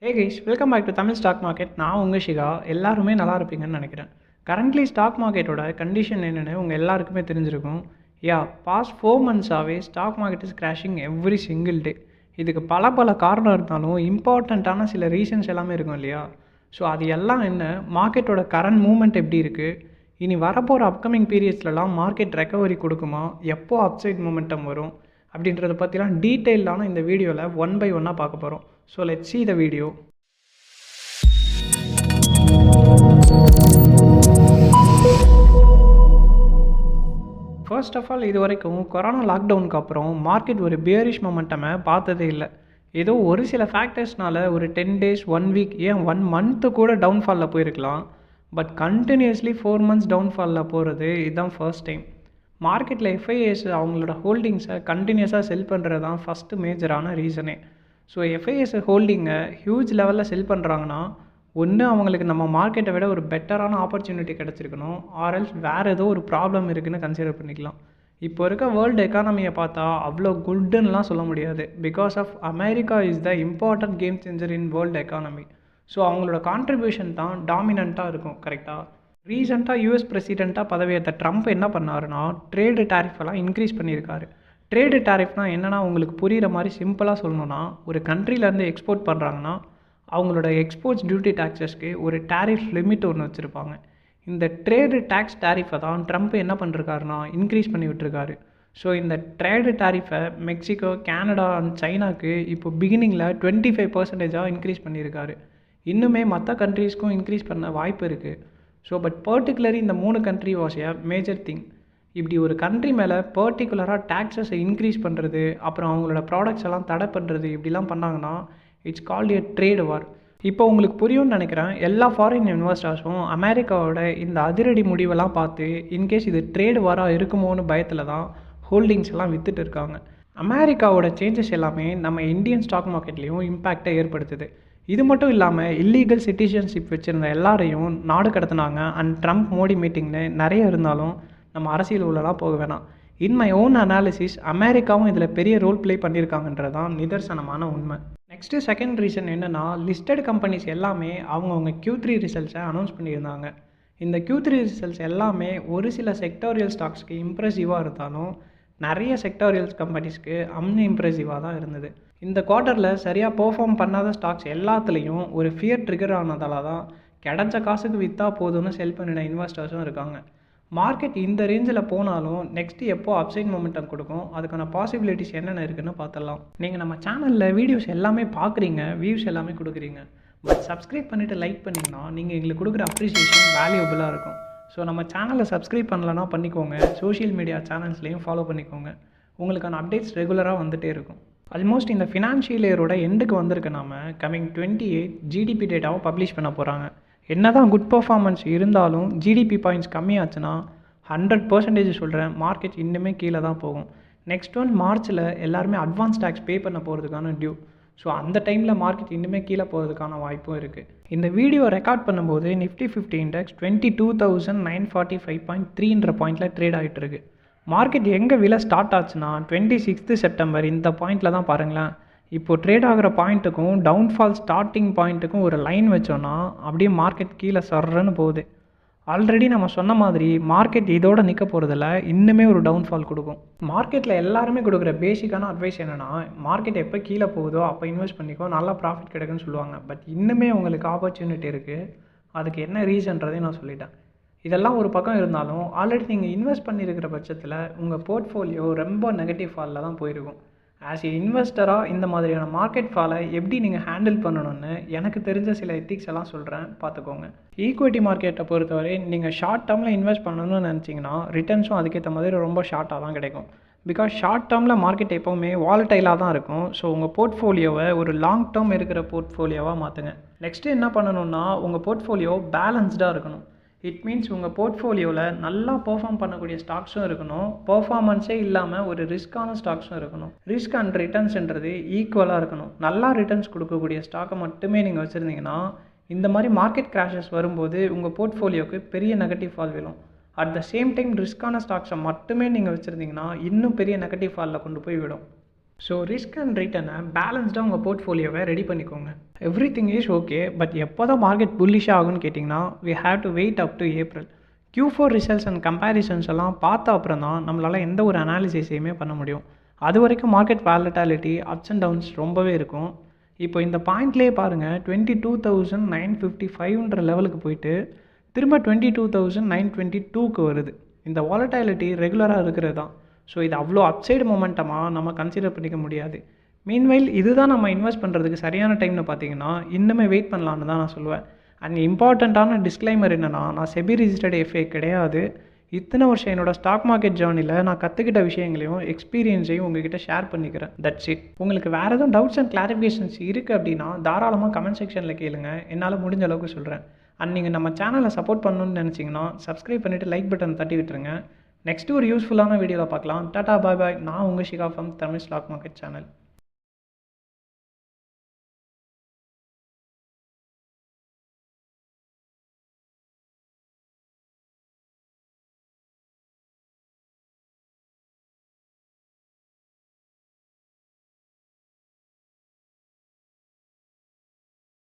Hey guys, welcome back to Tamil stock market. நான் உங்கள் ஷிகா. எல்லாருமே நல்லா இருப்பீங்கன்னு நினைக்கிறேன். கரண்ட்லி ஸ்டாக் மார்க்கெட்டோட கண்டிஷன் என்னென்னு உங்கள் எல்லாருக்குமே தெரிஞ்சிருக்கும். பாஸ்ட் 4 மந்த்ஸாகவே stock market is crashing every single day. இதுக்கு பல காரணம் இருந்தாலும் இம்பார்ட்டண்ட்டான சில ரீசன்ஸ் எல்லாமே இருக்கும் இல்லையா? ஸோ அது எல்லாம் என்ன, மார்க்கெட்டோட கரண்ட் மூவ்மெண்ட் எப்படி இருக்குது, இனி வரப்போகிற அப்கமிங் பீரியட்ஸ்லலாம் மார்க்கெட் ரெக்கவரி கொடுக்குமா, எப்போ அப்சைட் மூமெண்டம் வரும் அப்படின்றத பற்றிலாம் டீட்டெயிலான இந்த வீடியோவில் ஒன் பை ஒன்னாக பார்க்க போகிறோம். So let's see the video. First of all, இது வரைக்கும் கொரோனா லாக்டவுனுக்கு அப்புறம் மார்க்கெட் ஒரு பியரிஷ் மொமெண்டமை பார்த்ததே இல்லை. ஏதோ ஒரு சில ஃபேக்டர்ஸ்னால ஒரு 10 days 1 week ஏன் 1 month கூட டவுன்ஃபாலில் போயிருக்கலாம். பட் கண்டினியூஸ்லி 4 months டவுன்ஃபாலில் போகிறது இதுதான் ஃபர்ஸ்ட் டைம். மார்க்கெட்டில் எஃப்ஐஎஸ் அவங்களோட ஹோல்டிங்ஸை கண்டினியூஸாக செல் பண்ணுறது தான் ஃபஸ்ட்டு மேஜரான ரீசனே. ஸோ எஃப்ஐஎஸ் ஹோல்டிங்கை ஹியூஜ் லெவலில் செல் பண்ணுறாங்கன்னா, ஒன்று அவங்களுக்கு நம்ம மார்க்கெட்டை விட ஒரு பெட்டரான ஆப்பர்ச்சுனிட்டி கிடச்சிருக்கணும், ஆர்எல்ஸ் வேறு ஏதோ ஒரு ப்ராப்ளம் இருக்குதுன்னு கன்சிடர் பண்ணிக்கலாம். இப்போ இருக்க வேர்ல்டு எக்கானமியை பார்த்தா அவ்வளோ குட்னுலாம் சொல்ல முடியாது. Because of America is the important game changer in world economy. ஸோ அவங்களோட கான்ட்ரிபியூஷன் தான் டாமினண்ட்டாக இருக்கும். கரெக்டாக ரீசெண்டாக யூஎஸ் பிரசிடெண்ட்டாக பதவியேற்ற ட்ரம்ப் என்ன பண்ணாருன்னா, ட்ரேடு டேரிஃபெல்லாம் இன்க்ரீஸ் பண்ணியிருக்காரு. ட்ரேடு டேரிஃப்னால் என்னென்னா, உங்களுக்கு புரிகிற மாதிரி சிம்பிளாக சொல்லணுன்னா, ஒரு கண்ட்ரிலேருந்து எக்ஸ்போர்ட் பண்ணுறாங்கன்னா அவங்களோட எக்ஸ்போர்ட்ஸ் டியூட்டி டேக்ஸஸ்க்கு ஒரு டேரிஃப் லிமிட் ஒன்று வச்சுருப்பாங்க. இந்த ட்ரேடு டேக்ஸ் டேரிஃபை தான் ட்ரம்ப் என்ன பண்ணிருக்காருனா இன்க்ரீஸ் பண்ணி விட்டுருக்காரு. ஸோ இந்த ட்ரேடு டேரிஃபை மெக்சிகோ, கேனடா அண்ட் சைனாக்கு இப்போ பிகினிங்கில் 25% இன்க்ரீஸ் பண்ணியிருக்காரு. இன்னுமே மற்ற கண்ட்ரீஸ்க்கும் இன்க்ரீஸ் பண்ண வாய்ப்பு இருக்குது. ஸோ பட் பர்டிகுலரி இந்த 3 country was a major thing. இப்படி ஒரு கண்ட்ரி மேலே பர்டிகுலராக டேக்ஸஸை இன்க்ரீஸ் பண்ணுறது, அப்புறம் அவங்களோட ப்ராடக்ட்ஸ் எல்லாம் தடை பண்ணுறது, இப்படிலாம் பண்ணாங்கன்னா இட்ஸ் கால்ட் எ ட்ரேட் வார். இப்போ உங்களுக்கு புரியும்னு நினைக்கிறேன். எல்லா ஃபாரின் இன்வெஸ்டர்ஸும் அமெரிக்காவோட இந்த அதிரடி முடிவெல்லாம் பார்த்து இன்கேஸ் இது ட்ரேட் வாராக இருக்குமோன்னு பயத்தில் தான் ஹோல்டிங்ஸ் எல்லாம் விற்றுட்டு இருக்காங்க. அமெரிக்காவோட சேஞ்சஸ் எல்லாமே நம்ம இந்தியன் ஸ்டாக் மார்க்கெட்லேயும் இம்பேக்டை ஏற்படுத்துது. இது மட்டும் இல்லாமல் இல்லீகல் சிட்டிசன்ஷிப் வச்சுருந்த எல்லாரையும் நாடு கடத்தினாங்க. அண்ட் ட்ரம்ப் மோடி மீட்டிங்னு நிறைய இருந்தாலும் நம்ம அரசியல் உள்ளலாம் போக வேணாம். இன் மை ஓன் அனாலிசிஸ் அமெரிக்காவும் இதில் பெரிய ரோல் ப்ளே பண்ணியிருக்காங்கன்றது தான் நிதர்சனமான உண்மை. நெக்ஸ்ட்டு செகண்ட் ரீசன் என்னென்னா, லிஸ்டட் கம்பெனிஸ் எல்லாமே அவங்கவுங்க Q3 ரிசல்ட்ஸை அனௌன்ஸ் பண்ணியிருந்தாங்க. இந்த Q3 ரிசல்ட்ஸ் எல்லாமே ஒரு சில செக்டாரியல் ஸ்டாக்ஸ்க்கு இம்ப்ரெசிவாக இருந்தாலும் நிறைய செக்டாரியல் கம்பெனிஸ்க்கு இம்ப்ரெசிவாக தான் இருந்தது. இந்த குவார்ட்டரில் சரியாக பெர்ஃபார்ம் பண்ணாத ஸ்டாக்ஸ் எல்லாத்துலேயும் ஒரு ஃபியர் ட்ரிகர் ஆனதால தான் கிடைச்ச காசுக்கு விற்றா போதும்னு செல் பண்ணின இன்வெஸ்டர்ஸும் இருக்காங்க. மார்க்கெட் இந்த ரேஞ்சில் போனாலும் நெக்ஸ்ட்டு எப்போ அப்சைட் மொமெண்டம் கொடுக்கும், அதுக்கான பாசிபிலிட்டிஸ் என்னென்ன இருக்குதுன்னு பார்த்துடலாம். நீங்கள் நம்ம சேனலில் வீடியோஸ் எல்லாமே பார்க்குறீங்க, வியூஸ் எல்லாமே கொடுக்குறீங்க. பட் சப்ஸ்கிரைப் பண்ணிவிட்டு லைக் பண்ணிங்கன்னா நீங்கள் எங்களுக்கு கொடுக்குற அப்ரிசியேஷன் வேல்யூபிளாக இருக்கும். ஸோ நம்ம சேனலை சப்ஸ்கிரைப் பண்ணலன்னா பண்ணிக்கோங்க. சோஷியல் மீடியா சேனல்ஸ்லேயும் ஃபாலோ பண்ணிக்கோங்க. உங்களுக்கான அப்டேட்ஸ் ரெகுலராக வந்துகிட்டே இருக்கும். ஆல்மோஸ்ட் இந்த ஃபினான்ஷியல் இயரோட எண்டுக்கு வந்திருக்கு. நாம கமிங் 28 ஜிடிபி டேட்டாவும் பப்ளிஷ் பண்ண போகிறாங்க. என்ன தான் குட் பர்ஃபார்மன்ஸ் இருந்தாலும் ஜிடிபி பாயிண்ட்ஸ் கம்மியாச்சுன்னா 100% சொல்கிறேன், மார்க்கெட் இன்னுமே கீழே தான் போகும். நெக்ஸ்ட் ஒன் மார்ச்சில் எல்லாருமே அட்வான்ஸ் டேக்ஸ் பே பண்ண போகிறதுக்கான டியூ. ஸோ அந்த டைமில் மார்க்கெட் இன்னுமே கீழே போகிறதுக்கான வாய்ப்பும் இருக்குது. இந்த வீடியோ ரெக்கார்ட் பண்ணும்போது நிஃப்டி 50 இண்டெக்ஸ் 22,945.3 பாயிண்டில் ட்ரேட் ஆகிட்டு இருக்கு. மார்க்கெட் எங்கே விலை ஸ்டார்ட் ஆச்சுன்னா 26 செப்டம்பர் இந்த பாயிண்டில் தான் பாருங்களேன். இப்போது ட்ரேட் ஆகிற பாயிண்ட்டுக்கும் டவுன்ஃபால் ஸ்டார்டிங் பாயிண்ட்டுக்கும் ஒரு லைன் வச்சோன்னா அப்படியே மார்க்கெட் கீழே சர்றன்னு போகுது. ஆல்ரெடி நம்ம சொன்ன மாதிரி மார்க்கெட் இதோட நிற்க போகிறதில்ல, இன்னுமே ஒரு டவுன்ஃபால் கொடுக்கும். மார்க்கெட்டில் எல்லாருமே கொடுக்குற பேசிக்கான அட்வைஸ் என்னென்னா, மார்க்கெட் எப்போ கீழே போகுதோ அப்போ இன்வெஸ்ட் பண்ணிக்கோ, நல்லா ப்ராஃபிட் கிடைக்குன்னு சொல்லுவாங்க. பட் இன்னுமே உங்களுக்கு ஆப்பர்ச்சுனிட்டி இருக்குது. அதுக்கு என்ன ரீசன்றதையும் நான் சொல்லிட்டேன். இதெல்லாம் ஒரு பக்கம் இருந்தாலும் ஆல்ரெடி நீங்கள் இன்வெஸ்ட் பண்ணியிருக்கிற பட்சத்தில் உங்கள் போர்ட்ஃபோலியோ ரொம்ப நெகட்டிவ் ஃபாலில் தான் போயிருக்கும். ஆஸ் ஏ இன்வெஸ்டராக இந்த மாதிரியான மார்க்கெட் ஃபாலை எப்படி நீங்கள் ஹேண்டில் பண்ணணும்னு எனக்கு தெரிஞ்ச சில எத்திக்ஸ் எல்லாம் சொல்கிறேன், பார்த்துக்கோங்க. ஈக்விட்டி மார்க்கெட்டை பொறுத்தவரை நீங்கள் ஷார்ட் டேர்மில் இன்வெஸ்ட் பண்ணணும்னு நினச்சிங்கன்னா ரிட்டர்ன்ஸும் அதுக்கேற்ற மாதிரி ரொம்ப ஷார்ட்டாக தான் கிடைக்கும். பிகாஸ் ஷார்ட் டேர்மில் மார்க்கெட் எப்போவுமே வாலடைலாக தான் இருக்கும். ஸோ உங்கள் போர்ட்ஃபோலியோவை ஒரு லாங் டேர்ம் இருக்கிற போர்ட்ஃபோலியோவாக மாற்றுங்க. நெக்ஸ்ட்டு என்ன பண்ணணுன்னா, உங்கள் போர்ட்ஃபோலியோ பேலன்ஸ்டாக இருக்கணும். இட் மீன்ஸ் உங்கள் போர்ட்ஃபோலியோவில் நல்லா பெர்ஃபார்ம் பண்ணக்கூடிய ஸ்டாக்ஸும் இருக்கணும், பெர்ஃபார்மன்ஸே இல்லாமல் ஒரு ரிஸ்க்கான ஸ்டாக்ஸும் இருக்கணும். ரிஸ்க் அண்ட் ரிட்டர்ன்ஸ்ன்றது ஈக்குவலாக இருக்கணும். நல்லா ரிட்டர்ன்ஸ் கொடுக்கக்கூடிய ஸ்டாக்கை மட்டுமே நீங்கள் வச்சுருந்தீங்கன்னா இந்த மாதிரி மார்க்கெட் கிராஷஸ் வரும்போது உங்கள் போர்ட்ஃபோலியோவுக்கு பெரிய நெகட்டிவ் ஃபால் விழும். அட் த சேம் டைம் ரிஸ்க்கான ஸ்டாக்ஸை மட்டுமே நீங்கள் வச்சுருந்தீங்கன்னா இன்னும் பெரிய நெகட்டிவ் ஃபாலில் கொண்டு போய் விடும். ஸோ ரிஸ்க் அண்ட் ரிட்டர்னை பேலன்ஸ்டாக உங்கள் போர்ட்ஃபோலியோவை ரெடி பண்ணிக்கோங்க. Everything is okay, but எப்போ தான் மார்க்கெட் புல்லிஷாக ஆகும்னு கேட்டிங்கன்னா we have to wait up to April. Q4 results and comparisons எல்லாம் பார்த்த அப்புறம் தான் நம்மளால் எந்த ஒரு அனாலிசிஸையுமே பண்ண முடியும். அது வரைக்கும் market volatility ups and downs ரொம்பவே இருக்கும். இப்போ இந்த பாயிண்ட்லேயே பாருங்கள், 22,955ன்ற லெவலுக்கு போயிட்டு திரும்ப 22,922க்கு வருது. இந்த வாலட்டாலிட்டி ரெகுலராக இருக்கிறது தான். ஸோ இது அவ்வளோ அப்சைடு மொமெண்டமாக நம்ம கன்சிடர் பண்ணிக்க முடியாது. மீன்வைல் இதுதான் நம்ம இன்வெஸ்ட் பண்ணுறதுக்கு சரியான டைம்னு பார்த்தீங்கன்னா இன்னுமே வெயிட் பண்ணலான்னு தான் நான் சொல்லுவேன். அண்ட் இம்பார்ட்டண்ட்டான டிஸ்க்ளைமர் என்னென்னா, நான் செபி ரிஜிஸ்டர்ட் எஃப்ஏ கிடையாது. இத்தனை வருஷம் என்னோட ஸ்டாக் மார்க்கெட் ஜேர்னியில் நான் கற்றுக்கிட்ட விஷயங்களையும் எக்ஸ்பீரியன்ஸையும் உங்ககிட்ட ஷேர் பண்ணிக்கிறேன். That's it. உங்களுக்கு வேறு எதுவும் டவுட்ஸ் அண்ட் கிளாரிஃபிகேஷன்ஸ் இருக்குது அப்படின்னா தாராளமாக கமெண்ட் செக்ஷனில் கேளுங்க. என்னால் முடிஞ்ச அளவுக்கு சொல்கிறேன். அண்ட் நீங்கள் நம்ம சேனலை சப்போர்ட் பண்ணணும்னு நினச்சிங்கன்னா சப்ஸ்கிரைப் பண்ணிவிட்டு லைக் பட்டன் தட்டி விட்டுருங்க. நெக்ஸ்ட்டு ஒரு யூஸ்ஃபுல்லான வீடியோவில் பார்க்கலாம். டாடா பாய் பாய். நான் உங்கள் Shikha from Tamil stock market channel.